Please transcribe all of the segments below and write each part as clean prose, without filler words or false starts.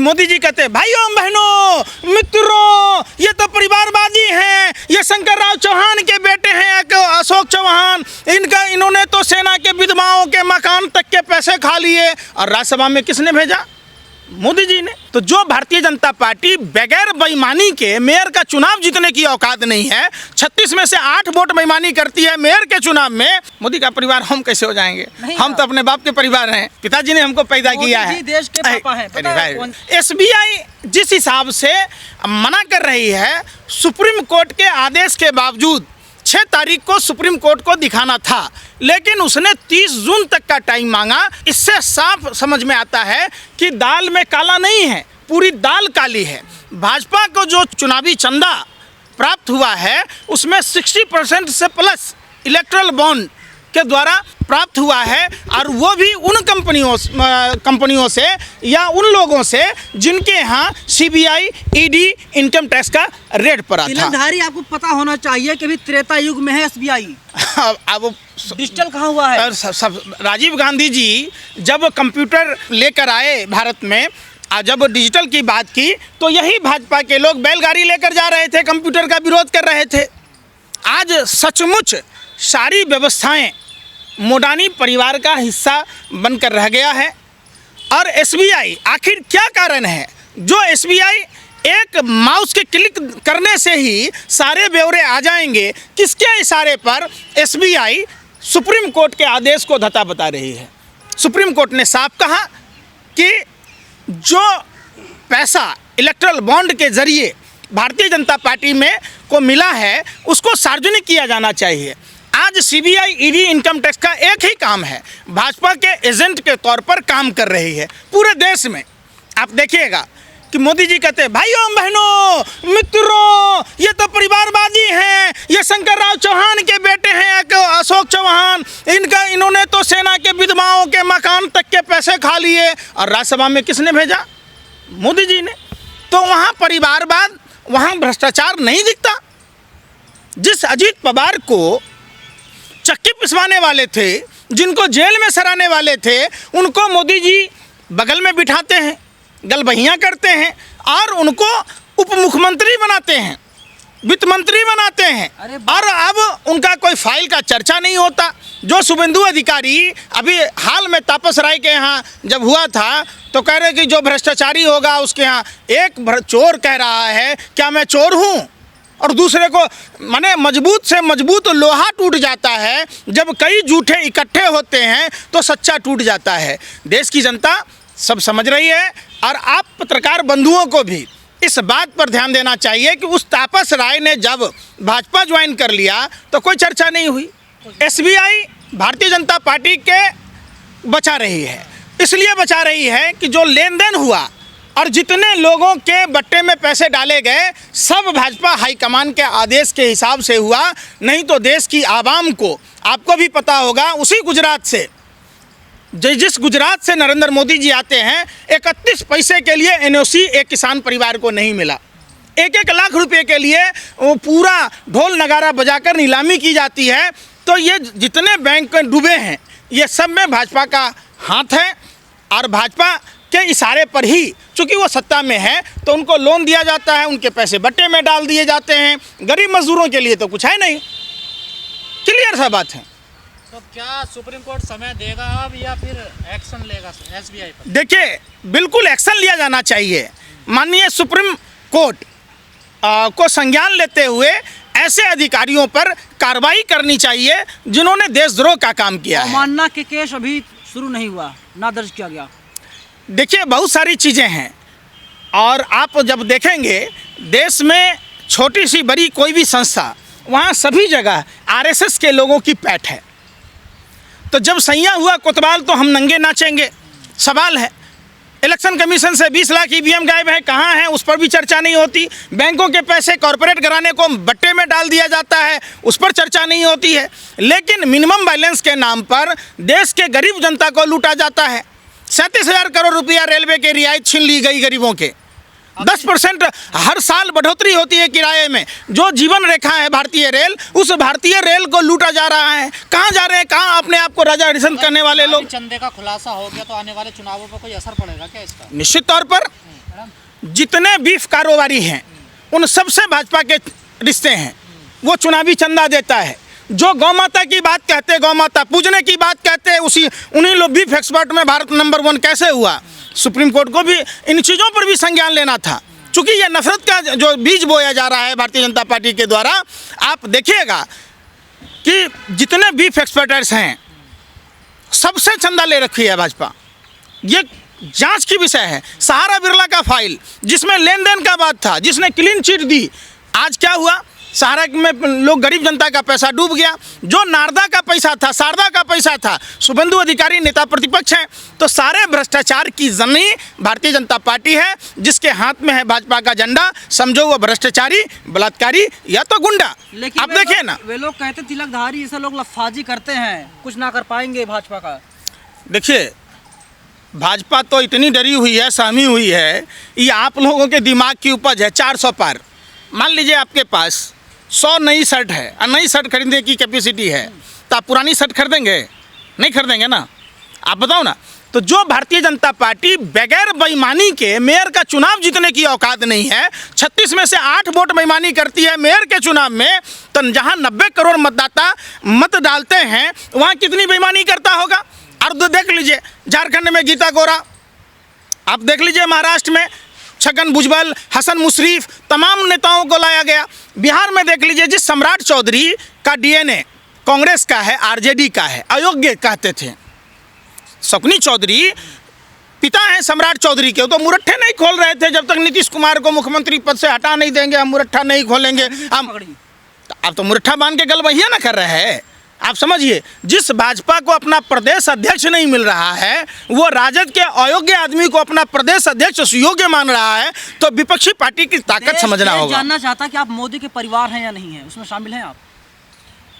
मोदी जी कहते हैं भाइयों बहनों मित्रों ये तो परिवारवादी हैं, ये शंकरराव चौहान के बेटे हैं अशोक चौहान, इन्होंने तो सेना के विधवाओं के मकान तक के पैसे खा लिए। और राज्यसभा में किसने भेजा? मोदी जी ने। तो जो भारतीय जनता पार्टी बगैर बेईमानी के मेयर का चुनाव जीतने की औकात नहीं है, 36 में से 8 वोट बेईमानी करती है मेयर के चुनाव में, मोदी का परिवार हम कैसे हो जाएंगे? हम तो अपने बाप के परिवार हैं, पिताजी ने हमको पैदा किया है, देश के पापा हैं। एसबीआई जिस हिसाब से मना कर रही है, सुप्रीम कोर्ट के आदेश के बावजूद 6 तारीख को सुप्रीम कोर्ट को दिखाना था, लेकिन उसने 30 जून तक का टाइम मांगा। इससे साफ समझ में आता है कि दाल में काला नहीं है, पूरी दाल काली है। भाजपा को जो चुनावी चंदा प्राप्त हुआ है उसमें 60% से प्लस इलेक्ट्रल बॉन्ड के द्वारा प्राप्त हुआ है, और वो भी उन कंपनियों से या उन लोगों से जिनके यहाँ सीबीआई ईडी इनकम टैक्स का रेड पड़ा था। तिलकधारी आपको पता होना चाहिए कि अभी त्रेता युग में है एसबीआई। अब डिजिटल कहाँ हुआ है? राजीव गांधी जी जब कंप्यूटर लेकर आए भारत में, जब डिजिटल की बात की तो यही भाजपा के लोग बैलगाड़ी लेकर जा रहे थे, कंप्यूटर का विरोध कर रहे थे। आज सचमुच सारी व्यवस्थाएं मोडानी परिवार का हिस्सा बनकर रह गया है। और एसबीआई आखिर क्या कारण है जो एसबीआई एक माउस के क्लिक करने से ही सारे ब्यौरे आ जाएंगे? किसके इशारे पर एसबीआई सुप्रीम कोर्ट के आदेश को धता बता रही है? सुप्रीम कोर्ट ने साफ कहा कि जो पैसा इलेक्ट्रल बॉन्ड के जरिए भारतीय जनता पार्टी में को मिला है उसको सार्वजनिक किया जाना चाहिए। आज सीबीआई ईडी इनकम टैक्स का एक ही काम है, भाजपा के एजेंट के तौर पर काम कर रही है पूरे देश में। आप देखिएगा कि मोदी जी कहते हैं भाइयों बहनों मित्रों ये तो परिवारवादी हैं, ये शंकरराव चौहान के बेटे हैं अशोक चौहान, इन्होंने तो सेना के विधवाओं के मकान तक के पैसे खा लिए। और राज्यसभा में किसने भेजा? मोदी जी ने। तो वहाँ परिवारवाद, वहाँ भ्रष्टाचार नहीं दिखता। जिस अजीत पवार को चक्की पिसवाने वाले थे, जिनको जेल में सराने वाले थे, उनको मोदी जी बगल में बिठाते हैं, गलबहियाँ करते हैं और उनको उप मुख्यमंत्री बनाते हैं, वित्त मंत्री बनाते हैं। और अब उनका कोई फाइल का चर्चा नहीं होता। जो शुभेंदु अधिकारी अभी हाल में तापस राय के यहाँ जब हुआ था तो कह रहे कि जो भ्रष्टाचारी होगा उसके यहाँ एक चोर कह रहा है क्या मैं चोर हूँ, और दूसरे को माने मजबूत से मजबूत लोहा टूट जाता है, जब कई झूठे इकट्ठे होते हैं तो सच्चा टूट जाता है। देश की जनता सब समझ रही है और आप पत्रकार बंधुओं को भी इस बात पर ध्यान देना चाहिए कि उस तापस राय ने जब भाजपा ज्वाइन कर लिया तो कोई चर्चा नहीं हुई। एसबीआई भारतीय जनता पार्टी के बचा रही है, इसलिए बचा रही है कि जो लेन देन हुआ और जितने लोगों के बट्टे में पैसे डाले गए सब भाजपा हाईकमान के आदेश के हिसाब से हुआ, नहीं तो देश की आवाम को, आपको भी पता होगा, उसी गुजरात से जिस गुजरात से नरेंद्र मोदी जी आते हैं 31 पैसे के लिए एनओसी एक किसान परिवार को नहीं मिला। 1-1 लाख रुपए के लिए वो पूरा ढोल नगारा बजाकर नीलामी की जाती है। तो ये जितने बैंक डूबे हैं ये सब में भाजपा का हाथ है, और भाजपा के इशारे पर ही चूँकि वो सत्ता में है तो उनको लोन दिया जाता है, उनके पैसे बट्टे में डाल दिए जाते हैं। गरीब मजदूरों के लिए तो कुछ है नहीं। क्लियर सा बात है। तो क्या सुप्रीम कोर्ट समय देगा अब या फिर एक्शन लेगा एसबीआई पर? देखिए बिल्कुल एक्शन लिया जाना चाहिए। माननीय सुप्रीम कोर्ट को संज्ञान लेते हुए ऐसे अधिकारियों पर कार्रवाई करनी चाहिए जिन्होंने देशद्रोह का काम किया है। अवमानना के केस अभी शुरू नहीं हुआ, ना दर्ज किया गया। देखिए बहुत सारी चीज़ें हैं, और आप जब देखेंगे देश में छोटी सी बड़ी कोई भी संस्था, वहाँ सभी जगह आरएसएस के लोगों की पैठ है। तो जब सैया हुआ कोतवाल तो हम नंगे नाचेंगे, सवाल है। इलेक्शन कमीशन से 20 लाख ईवीएम गायब है, कहाँ हैं उस पर भी चर्चा नहीं होती। बैंकों के पैसे कॉरपोरेट घराने को बट्टे में डाल दिया जाता है, उस पर चर्चा नहीं होती है। लेकिन मिनिमम बैलेंस के नाम पर देश के गरीब जनता को लूटा जाता है। 37,000 करोड़ रुपया रेलवे के रियायत छीन ली गई गरीबों के। 10% हर साल बढ़ोतरी होती है किराए में। जो जीवन रेखा है भारतीय रेल, उस भारतीय रेल को लूटा जा रहा है। कहाँ जा रहे हैं, कहाँ अपने आप को राजा हरिश्चंद्र करने वाले लोग। चंदे का खुलासा हो गया तो आने वाले चुनावों पर कोई असर पड़ेगा क्या इसका? निश्चित तौर पर जितने बीफ कारोबारी हैं उन सबसे भाजपा के रिश्ते हैं। वो चुनावी चंदा देता है। जो गौ माता की बात कहते, गौ माता पूजने की बात कहते, उन्हीं लोग बीफ एक्सपर्ट में भारत नंबर 1 कैसे हुआ। सुप्रीम कोर्ट को भी इन चीज़ों पर भी संज्ञान लेना था, चूँकि ये नफरत का जो बीज बोया जा रहा है भारतीय जनता पार्टी के द्वारा। आप देखिएगा कि जितने बीफ एक्सपर्टर्स हैं सबसे चंदा ले रखी है भाजपा। ये जांच की विषय है। सहारा बिरला का फाइल जिसमें लेन देन का बात था, जिसने क्लीन चिट दी, आज क्या हुआ? सहारा में लोग, गरीब जनता का पैसा डूब गया। जो नारदा का पैसा था, शारदा का पैसा था, शुभेंदु अधिकारी नेता प्रतिपक्ष हैं। तो सारे भ्रष्टाचार की जमीन भारतीय जनता पार्टी है, जिसके हाथ में है भाजपा का झंडा। समझो वो भ्रष्टाचारी, बलात्कारी या तो गुंडा। लेकिन अब देखिए ना, वे लोग कहते तिलकधारी ऐसे लोग लफाजी करते हैं, कुछ ना कर पाएंगे भाजपा का। देखिए भाजपा तो इतनी डरी हुई है, सहमी हुई है। ये आप लोगों के दिमाग की उपज है 400 पार। मान लीजिए आपके पास 100 नई शर्ट है और नई शर्ट खरीदने की कैपेसिटी है, तो आप पुरानी शर्ट खरीदेंगे? नहीं खरीदेंगे ना। आप बताओ ना। तो जो भारतीय जनता पार्टी बगैर बेईमानी के मेयर का चुनाव जीतने की औकात नहीं है, 36 में से 8 वोट बेईमानी करती है मेयर के चुनाव में, तो जहां 90 करोड़ मतदाता मत डालते हैं वहां कितनी बेईमानी करता होगा। और देख लीजिए झारखंड में गीता गोरा, आप देख लीजिए महाराष्ट्र में छगन भुजबल, हसन मुशरीफ, तमाम नेताओं को लाया गया। बिहार में देख लीजिए जिस सम्राट चौधरी का डीएनए कांग्रेस का है, आरजेडी का है, अयोग्य कहते थे। शकुनी चौधरी पिता हैं सम्राट चौधरी के, तो मुरट्ठे नहीं खोल रहे थे जब तक नीतीश कुमार को मुख्यमंत्री पद से हटा नहीं देंगे, हम मुरट्ठा नहीं खोलेंगे हम। अब तो मुरट्ठा बांध के गलबहिया ना कर रहे हैं। आप समझिए, जिस भाजपा को अपना प्रदेश अध्यक्ष नहीं मिल रहा है, वो राजद के अयोग्य आदमी को अपना प्रदेश अध्यक्ष सुयोग्य मान रहा है, तो विपक्षी पार्टी की ताकत समझना होगा। जानना चाहता कि आप मोदी के परिवार हैं या नहीं है, उसमें शामिल हैं आप?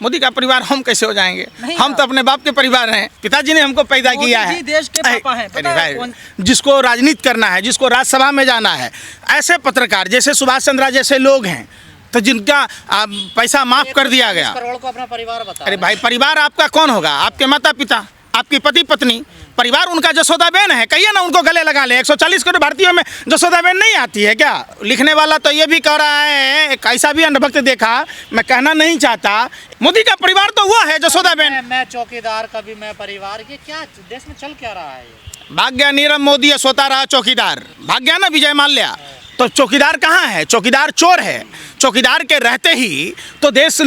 मोदी का परिवार हम कैसे हो जाएंगे? हम तो अपने बाप के परिवार हैं। पिताजी ने हमको पैदा किया है। देश के पापा हैं, पता है कौन? जिसको राजनीति करना है, जिसको राज्यसभा में जाना है, ऐसे पत्रकार जैसे सुभाष चंद्रा जैसे लोग हैं, तो जिनका पैसा माफ कर दिया गया। करोड़ को अपना परिवार बता। अरे भाई, परिवार आपका कौन होगा? आपके माता पिता, आपकी पति पत्नी। परिवार उनका जसोदाबेन है। कहिए ना उनको गले लगा ले। 140 करोड़ भारतीयों में जसोदाबेन नहीं आती है क्या? लिखने वाला तो ये भी कह रहा है, कैसा भी अंधभक्त देखा, मैं कहना नहीं चाहता। मोदी का परिवार तो वो है जसोदाबेन। मैं चौकीदार, कभी मैं परिवार। ये क्या देश में चल क्या रहा है? भाग गया नीरव मोदी, सोता रहा चौकीदार। भाग गया ना विजय माल्या। तो चौकीदार कहाँ है? चौकीदार चोर है। चौकीदार के रहते ही तो देश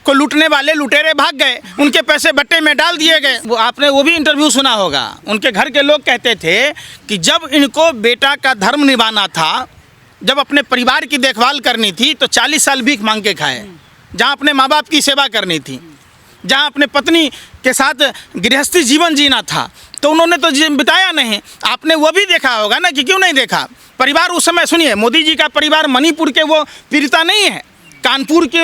को लूटने वाले लुटेरे भाग गए, उनके पैसे बट्टे में डाल दिए गए। वो आपने वो भी इंटरव्यू सुना होगा। उनके घर के लोग कहते थे कि जब इनको बेटा का धर्म निभाना था, जब अपने परिवार की देखभाल करनी थी, तो 40 साल भीख मांग के खाए। जहाँ अपने माँ बाप की सेवा करनी थी, जहाँ अपने पत्नी के साथ गृहस्थी जीवन जीना था, तो उन्होंने तो बिताया नहीं। आपने वो भी देखा होगा ना, कि क्यों नहीं देखा? परिवार उस समय, सुनिए, मोदी जी का परिवार मणिपुर के वो पीड़िता नहीं है, कानपुर के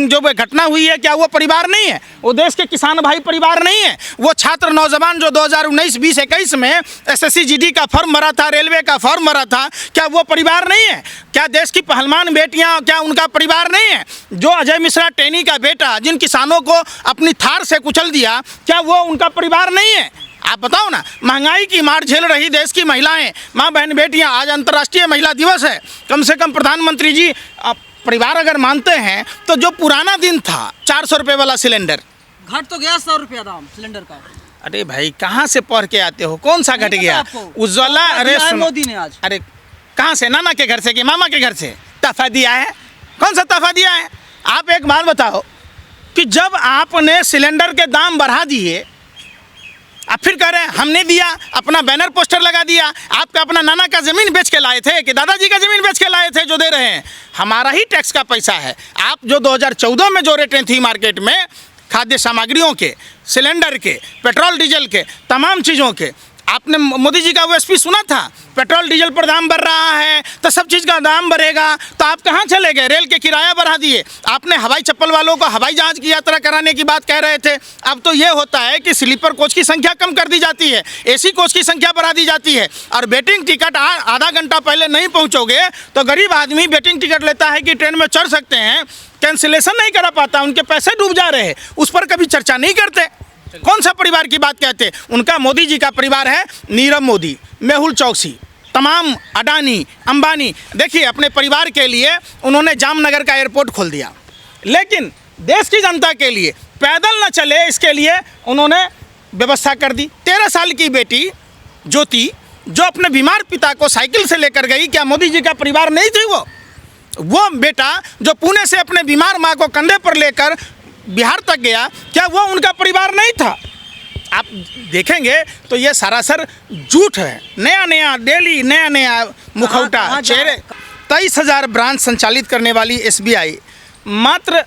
जो घटना हुई है, क्या वो परिवार नहीं है? वो देश के किसान भाई परिवार नहीं है? वो छात्र नौजवान जो 2019, 20, 21 में एसएससी जीडी का फॉर्म भरा था, रेलवे का फॉर्म भरा था, क्या वो परिवार नहीं है? क्या देश की पहलवान बेटियां, क्या उनका परिवार नहीं है? जो अजय मिश्रा टेनी का बेटा, जिन किसानों को अपनी थार से कुचल दिया, क्या वो उनका परिवार नहीं है? आप बताओ ना। महंगाई की मार झेल रही देश की महिलाएं, माँ बहन बेटियां, आज अंतर्राष्ट्रीय महिला दिवस है। कम से कम प्रधानमंत्री जी परिवार अगर मानते हैं, तो जो पुराना दिन था 400 रुपये वाला सिलेंडर, घट तो गया 100 रुपया दाम सिलेंडर का। अरे भाई, कहाँ से पढ़ के आते हो? कौन सा घट गया? उज्ज्वला, अरे मोदी ने आज, अरे कहाँ से? नाना के घर से कि मामा के घर से तोहफा दिया है? कौन सा तोहफा दिया है? आप एक बात बताओ कि जब आपने सिलेंडर के दाम बढ़ा दिए, अब फिर कह रहे हैं हमने दिया, अपना बैनर पोस्टर लगा दिया। आपका अपना नाना का ज़मीन बेच के लाए थे कि दादाजी का ज़मीन बेच के लाए थे जो दे रहे हैं? हमारा ही टैक्स का पैसा है। आप जो 2014 में जो रेटें थी मार्केट में खाद्य सामग्रियों के, सिलेंडर के, पेट्रोल डीजल के, तमाम चीज़ों के, आपने मोदी जी का वो स्पीच सुना था? पेट्रोल डीजल पर दाम बढ़ रहा है तो सब चीज़ का दाम बढ़ेगा। तो आप कहाँ चले गए? रेल के किराया बढ़ा दिए। आपने हवाई चप्पल वालों को हवाई जहाज़ की यात्रा कराने की बात कह रहे थे। अब तो ये होता है कि स्लीपर कोच की संख्या कम कर दी जाती है, एसी कोच की संख्या बढ़ा दी जाती है, और वेटिंग टिकट आधा घंटा पहले नहीं पहुँचोगे तो गरीब आदमी वेटिंग टिकट लेता है कि ट्रेन में चढ़ सकते हैं, कैंसिलेशन नहीं करा पाता, उनके पैसे डूब जा रहे हैं। उस पर कभी चर्चा नहीं करते। कौन सा परिवार की बात कहते? उनका मोदी जी का परिवार है नीरव मोदी, मेहुल चौकसी, तमाम अडानी अंबानी, देखिए अपने परिवार के लिए उन्होंने जामनगर का एयरपोर्ट खोल दिया, लेकिन देश की जनता के लिए पैदल न चले इसके लिए उन्होंने व्यवस्था कर दी। 13 साल की बेटी ज्योति जो अपने बीमार पिता को साइकिल से लेकर गई, क्या मोदी जी का परिवार नहीं थी? वो बेटा जो पुणे से अपने बीमार माँ को कंधे पर लेकर बिहार तक गया, क्या वो उनका परिवार नहीं था? आप देखेंगे तो ये सरासर झूठ है। नया नया डेली नया नया मुखौटा चेहरे। 23,000 ब्रांच संचालित करने वाली SBI मात्र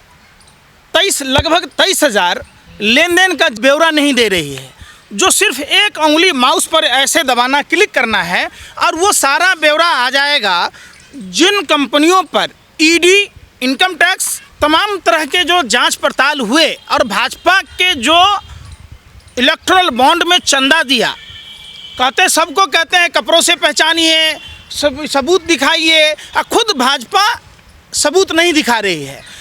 लगभग 23,000 लेन देन का ब्यौरा नहीं दे रही है, जो सिर्फ एक उंगली माउस पर ऐसे दबाना, क्लिक करना है और वो सारा ब्यौरा आ जाएगा। जिन कंपनियों पर ED, इनकम टैक्स, तमाम तरह के जो जांच पड़ताल हुए और भाजपा के जो इलेक्टोरल बॉन्ड में चंदा दिया, सबको कहते हैं कपड़ों से पहचानिए, सबूत दिखाइए, और खुद भाजपा सबूत नहीं दिखा रही है।